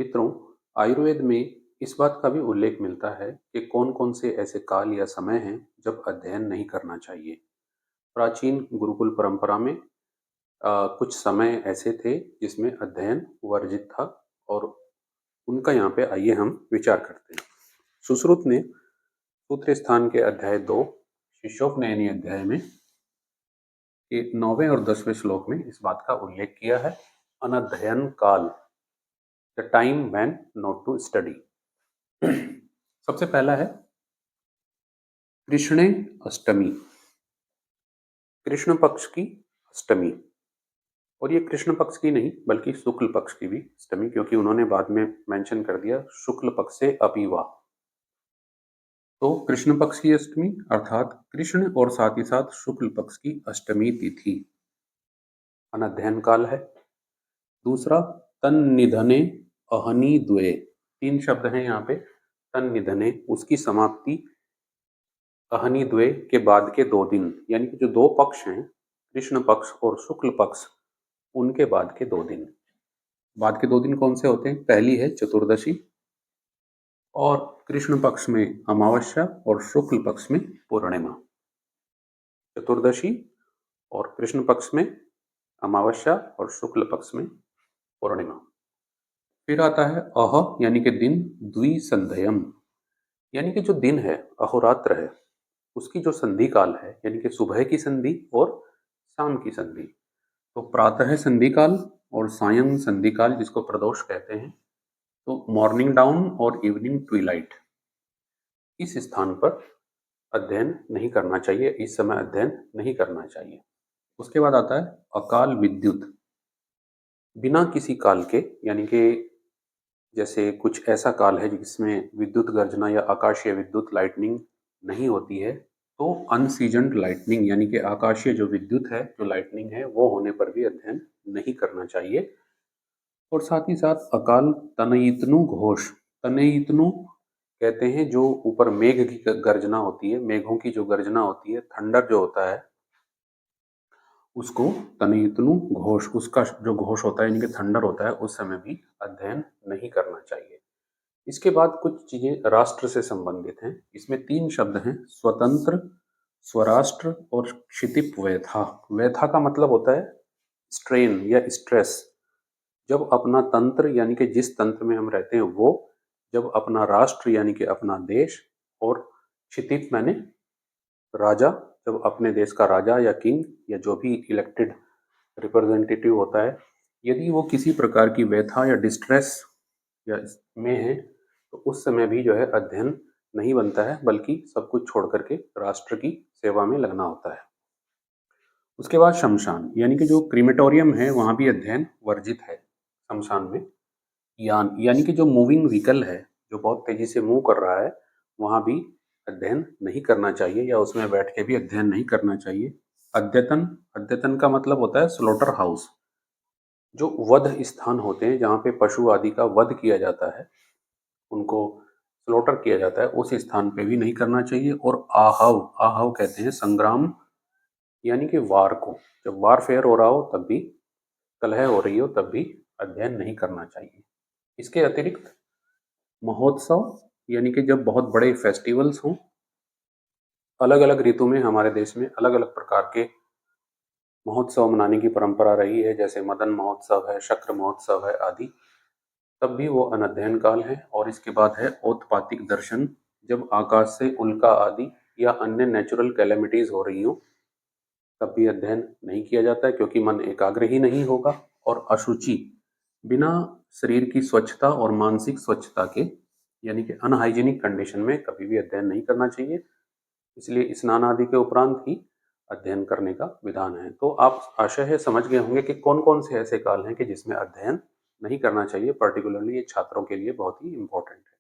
मित्रों, आयुर्वेद में इस बात का भी उल्लेख मिलता है कि कौन-कौन से ऐसे काल या समय हैं जब अध्ययन नहीं करना चाहिए। प्राचीन गुरुकुल परंपरा में कुछ समय ऐसे थे जिसमें अध्ययन वर्जित था और उनका यहाँ पे आइए हम विचार करते हैं। सुश्रुत ने सूत्र स्थान के अध्याय 2 शिष्योपनयनी अध्याय में के 9वें और 10वें श्लोक में इस बात का उल्लेख किया है। अनध्ययन काल, the time when not to study. सबसे पहला है कृष्णे अष्टमी, कृष्ण पक्ष की अष्टमी। और ये कृष्ण पक्ष की नहीं बल्कि शुक्ल पक्ष की भी अष्टमी, क्योंकि उन्होंने बाद में मेंशन कर दिया शुक्ल पक्ष से अपिवा। तो कृष्ण पक्ष की अष्टमी अर्थात कृष्ण और साथ ही साथ शुक्ल पक्ष की अष्टमी तिथि अनध्ययन काल है। दूसरा तन्निधने अहनि द्वे, 3 शब्द हैं यहाँ पे। तन्निधने, उसकी समाप्ति अहनि द्वे के बाद के 2 दिन, यानी कि जो 2 पक्ष हैं कृष्ण पक्ष और शुक्ल पक्ष, उनके बाद के 2 दिन। बाद के 2 दिन कौन से होते हैं? पहली है चतुर्दशी और कृष्ण पक्ष में अमावस्या और शुक्ल पक्ष में पूर्णिमा। चतुर्दशी और कृष्ण पक्ष में अमावस्या और शुक्ल पक्ष में पूर्णिमा। फिर आता है अह यानी कि दिन, द्विसंध्यम यानी कि जो दिन है, अहोरात्र है, उसकी जो संधि काल है, यानी कि सुबह की संधि और शाम की संधि। तो प्रातः संधि काल और सायं संधि काल, जिसको प्रदोष कहते हैं। तो मॉर्निंग डाउन और इवनिंग ट्विलाइट, इस स्थान पर अध्ययन नहीं करना चाहिए, इस समय अध्ययन नहीं करना चाहिए। उसके बाद आता है अकाल विद्युत, बिना किसी काल के, यानी कि जैसे कुछ ऐसा काल है जिसमें विद्युत गर्जना या आकाशीय विद्युत लाइटनिंग नहीं होती है, तो अनसीजन्ड लाइटनिंग यानी कि आकाशीय जो विद्युत है, जो लाइटनिंग है, वो होने पर भी अध्ययन नहीं करना चाहिए। और साथ ही साथ अकाल तनयितनु घोष, तनयितनु कहते हैं जो ऊपर मेघ की गर्जना होती है, मेघों की जो गर्जना होती है, थंडर जो होता है, उसको तनयितनु घोष, उसका जो घोष होता है यानी कि थंडर होता है, उस समय भी अध्ययन नहीं करना चाहिए। इसके बाद कुछ चीजें राष्ट्र से संबंधित हैं। इसमें 3 शब्द हैं, स्वतंत्र, स्वराष्ट्र और क्षितिप वैथा। वैथा का मतलब होता है स्ट्रेन या स्ट्रेस। जब अपना तंत्र यानी कि जिस तंत्र में हम रहते हैं वो, जब अपना राष्ट्र यानी कि अपना देश, और क्षितिप माने राजा, जब अपने देश का राजा या किंग या जो भी इलेक्टेड रिप्रेजेंटेटिव होता है, यदि वो किसी प्रकार की व्यथा या डिस्ट्रेस या में है, तो उस समय भी जो है अध्ययन नहीं बनता है, बल्कि सब कुछ छोड़ करके राष्ट्र की सेवा में लगना होता है। उसके बाद शमशान, यानी कि जो क्रीमेटोरियम है वहाँ भी अध्ययन वर्जित है। शमशान में यान यानी कि जो मूविंग व्हीकल है, जो बहुत तेजी से मूव कर रहा है, वहाँ भी अध्ययन नहीं करना चाहिए या उसमें बैठ के भी अध्ययन नहीं करना चाहिए। अद्यतन, अद्यतन का मतलब होता है स्लॉटर हाउस, जो वध स्थान होते हैं जहाँ पे पशु आदि का वध किया जाता है, उनको स्लॉटर किया जाता है, उस स्थान पे भी नहीं करना चाहिए। और आहव, आहव कहते हैं संग्राम यानी कि वार को, जब वारफेयर हो रहा हो तब भी, कलह हो रही हो तब भी अध्ययन नहीं करना चाहिए। इसके अतिरिक्त महोत्सव, यानी कि जब बहुत बड़े फेस्टिवल्स हों, अलग अलग ऋतु में हमारे देश में अलग अलग प्रकार के महोत्सव मनाने की परंपरा रही है, जैसे मदन महोत्सव है, शक्र महोत्सव है आदि, तब भी वो अनध्ययन काल है। और इसके बाद है औत्पातिक दर्शन, जब आकाश से उल्का आदि या अन्य नेचुरल कैलेमिटीज हो रही हो, तब भी अध्ययन नहीं किया जाता है, क्योंकि मन एकाग्र ही नहीं होगा। और अशुचि, बिना शरीर की स्वच्छता और मानसिक स्वच्छता के, यानी कि अनहाइजीनिक कंडीशन में कभी भी अध्ययन नहीं करना चाहिए। इसलिए स्नान आदि के उपरांत ही अध्ययन करने का विधान है। तो आप आशा है समझ गए होंगे कि कौन कौन से ऐसे काल हैं कि जिसमें अध्ययन नहीं करना चाहिए। पर्टिकुलरली ये छात्रों के लिए बहुत ही इंपॉर्टेंट है।